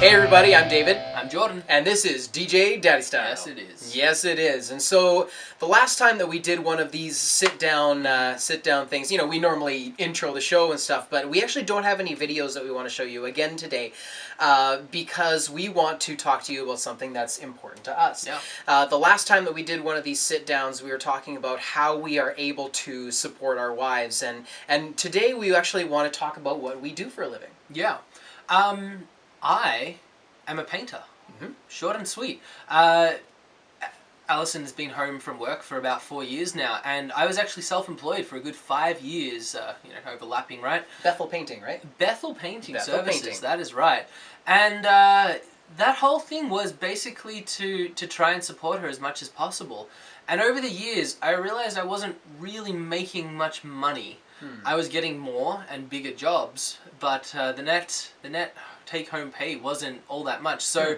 Hey everybody, I'm David. I'm Jordan. And this is DJ Daddy Style. Yes, it is. Yes, it is. And so the last time that we did one of these sit-down things, you know, we normally intro the show and stuff, but we actually don't have any videos that we want to show you again today because we want to talk to you about something that's important to us. Yeah. The last time that we did one of these sit-downs, we were talking about how we are able to support our wives, and today we actually want to talk about what we do for a living. Yeah. I am a painter. Mm-hmm. Short and sweet. Alison has been home from work for about 4 years now, and I was actually self-employed for a good 5 years, overlapping, right? Bethel Painting, right? Bethel Painting Bethel Services, Painting. That is right. And that whole thing was basically to try and support her as much as possible. And over the years, I realized I wasn't really making much money. I was getting more and bigger jobs, but the net take-home pay wasn't all that much. So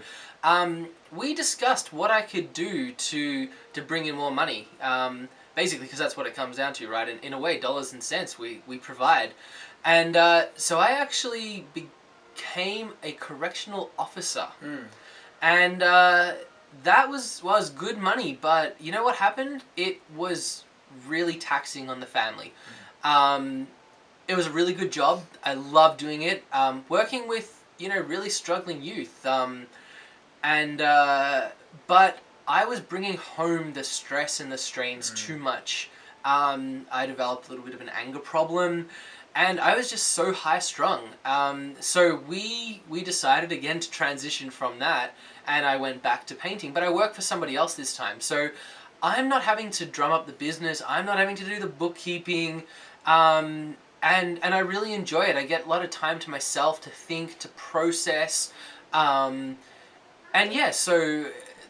we discussed what I could do to bring in more money. Basically, because that's what it comes down to, right? And in a way, dollars and cents we provide. And so I actually became a correctional officer. And that was good money, but you know what happened? It was really taxing on the family. It was a really good job. I loved doing it. Working with, really struggling youth. But I was bringing home the stress and the strains too much. I developed a little bit of an anger problem, and I was just so high-strung. So we decided again to transition from that, and I went back to painting. But I work for somebody else this time. So I'm not having to drum up the business. I'm not having to do the bookkeeping. And I really enjoy it. I get a lot of time to myself to think, to process. And yeah, so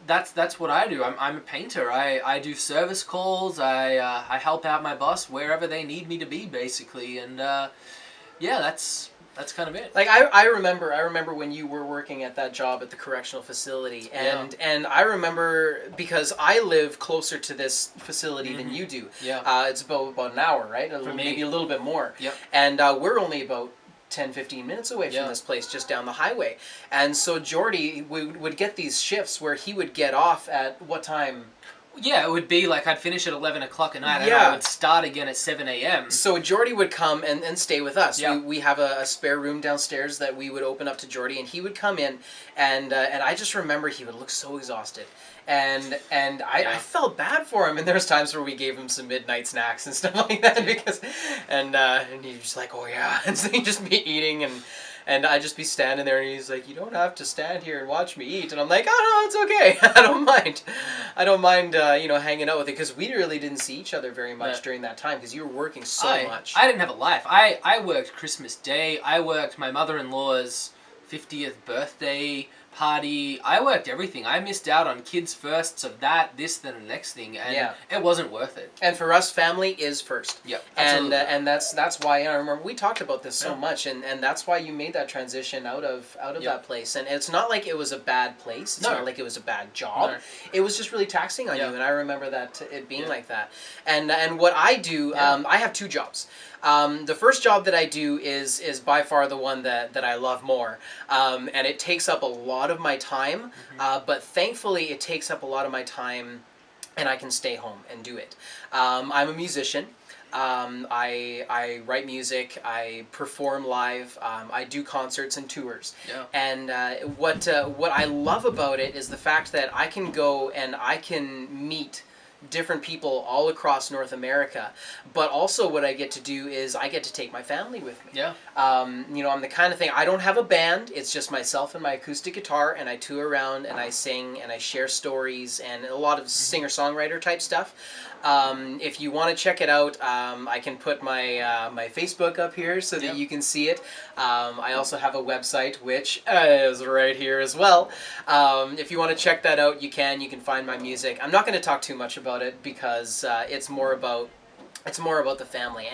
that's what I do. I'm a painter. I do service calls. I help out my boss wherever they need me to be, basically. And yeah, that's kind of it. Like I remember when you were working at that job at the correctional facility, and I remember because I live closer to this facility than you do. Yeah. It's about an hour, right? Maybe a little bit more. Yep. And we're only about 10-15 minutes away from this place, just down the highway. And so Jordy would get these shifts where he would get off at what time? Yeah, it would be like I'd finish at 11 o'clock at night and I would start again at 7 a.m. So Jordy would come and stay with us. Yeah. We have a spare room downstairs that we would open up to Jordy, and he would come in, and I just remember he would look so exhausted. And I felt bad for him, and there was times where we gave him some midnight snacks and stuff like that because, and he was just like, oh yeah, and so he'd just be eating, and I'd just be standing there, and he's like, you don't have to stand here and watch me eat. And I'm like, oh, no, it's okay. I don't mind, hanging out with it, because we really didn't see each other very much during that time, because you were working so much. I didn't have a life. I worked Christmas Day. I worked my mother-in-law's 50th birthday party. I worked everything. I missed out on kids' firsts of that, this, then the next thing, and it wasn't worth it. And for us, family is first. Yep, absolutely. And that's why I remember we talked about this so much, and that's why you made that transition out of that place. And it's not like it was a bad place. It's not like it was a bad job. No. It was just really taxing on you, and I remember that it being like that. And what I do, I have two jobs. The first job that I do is by far the one that I love more, and it takes up a lot of my time, but thankfully it takes up a lot of my time and I can stay home and do it. I'm a musician. I write music, I perform live, I do concerts and tours. Yeah. And what I love about it is the fact that I can go and I can meet different people all across North America, but also what I get to do is I get to take my family with me. Yeah. I'm the kind of thing, I don't have a band, it's just myself and my acoustic guitar, and I tour around and I sing and I share stories and a lot of singer-songwriter type stuff. If you want to check it out, I can put my my Facebook up here so that you can see it. I also have a website which is right here as well. If you want to check that out, you can find my music. I'm not going to talk too much about it because it's more about the family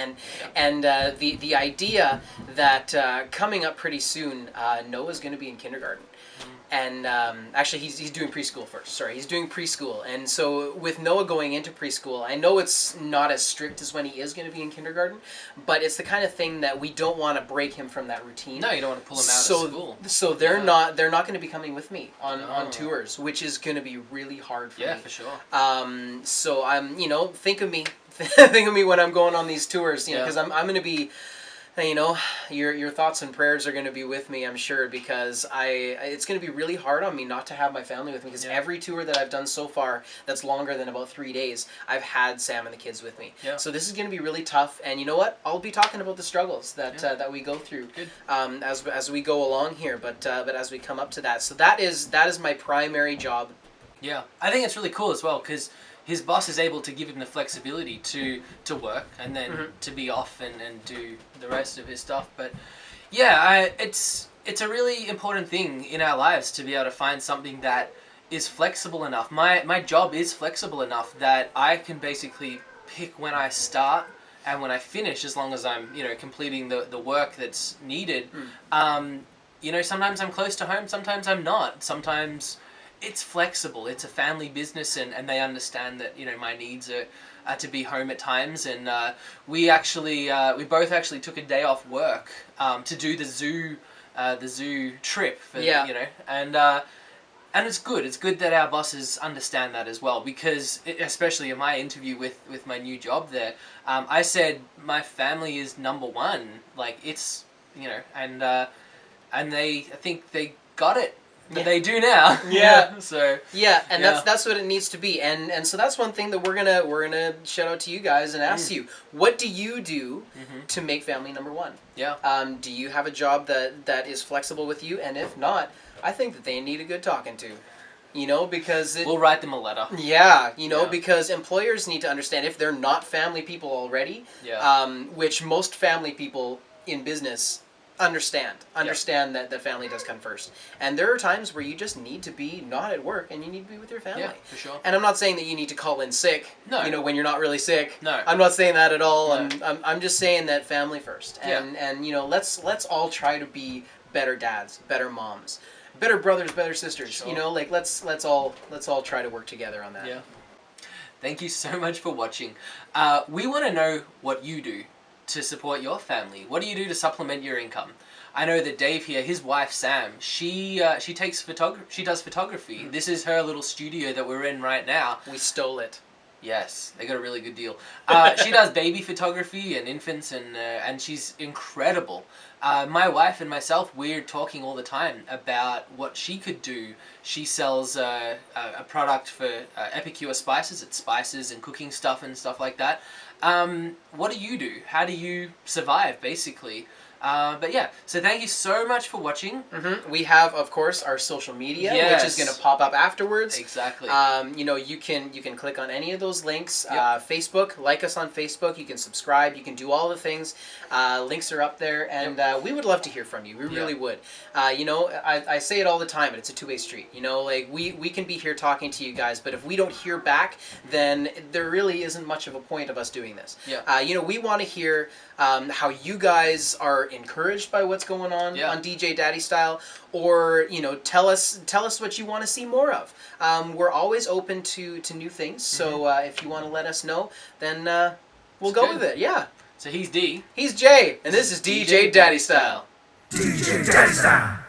and the idea that coming up pretty soon, Noah's going to be in kindergarten. And actually, he's doing preschool first. Sorry, he's doing preschool. And so with Noah going into preschool, I know it's not as strict as when he is going to be in kindergarten, but it's the kind of thing that we don't want to break him from that routine. No, you don't want to pull him out of school. So they're not going to be coming with me on tours, which is going to be really hard for me. Yeah, for sure. So I'm, think of me. Think of me when I'm going on these tours, because I'm going to be... your thoughts and prayers are going to be with me, I'm sure, because it's going to be really hard on me not to have my family with me, because every tour that I've done so far that's longer than about 3 days, I've had Sam and the kids with me. Yeah. So this is going to be really tough, and you know what? I'll be talking about the struggles that we go through as we go along here, but as we come up to that. So that is my primary job. Yeah, I think it's really cool as well, because his boss is able to give him the flexibility to work and then to be off and do the rest of his stuff. But yeah, it's a really important thing in our lives to be able to find something that is flexible enough. My job is flexible enough that I can basically pick when I start and when I finish, as long as I'm completing the work that's needed. Sometimes I'm close to home, sometimes I'm not. Sometimes it's flexible. It's a family business, and they understand that my needs are to be home at times. And we both actually took a day off work to do the zoo trip. And it's good. It's good that our bosses understand that as well, because especially in my interview with my new job there, I said my family is number one. Like it's and I think they got it. But they do now. Yeah. So that's what it needs to be. And so that's one thing that we're gonna shout out to you guys and ask you, what do you do to make family number one? Yeah. Do you have a job that is flexible with you? And if not, I think that they need a good talking to. Because we'll write them a letter. Yeah, because employers need to understand, if they're not family people already, which most family people in business understand that family does come first. And there are times where you just need to be not at work and you need to be with your family. Yeah, for sure. And I'm not saying that you need to call in sick, when you're not really sick. No. I'm not saying that at all. No. I'm just saying that family first. And let's all try to be better dads, better moms, better brothers, better sisters. Sure. Let's all try to work together on that. Yeah. Thank you so much for watching. We want to know what you do to support your family. What do you do to supplement your income? I know that Dave here, his wife Sam, she does photography. This is her little studio that we're in right now. We stole it. Yes, they got a really good deal. She does baby photography and infants, and she's incredible. My wife and myself, we're talking all the time about what she could do. She sells a product for Epicure spices. It's spices and cooking stuff and stuff like that. What do you do? How do you survive, basically? But yeah, so thank you so much for watching. We have, of course, our social media, which is going to pop up afterwards. Exactly. You can click on any of those links. Facebook, like us on Facebook. You can subscribe. You can do all the things. Links are up there, and we would love to hear from you. We really would. I say it all the time, but it's a two-way street. We can be here talking to you guys, but if we don't hear back, then there really isn't much of a point of us doing this. We want to hear how you guys are encouraged by what's going on DJ Daddy Style, or tell us what you want to see more of. We're always open to new things, so if you want to let us know, then we'll go with it. Yeah. So he's D. He's J, and this is DJ Daddy Style. DJ Daddy Style.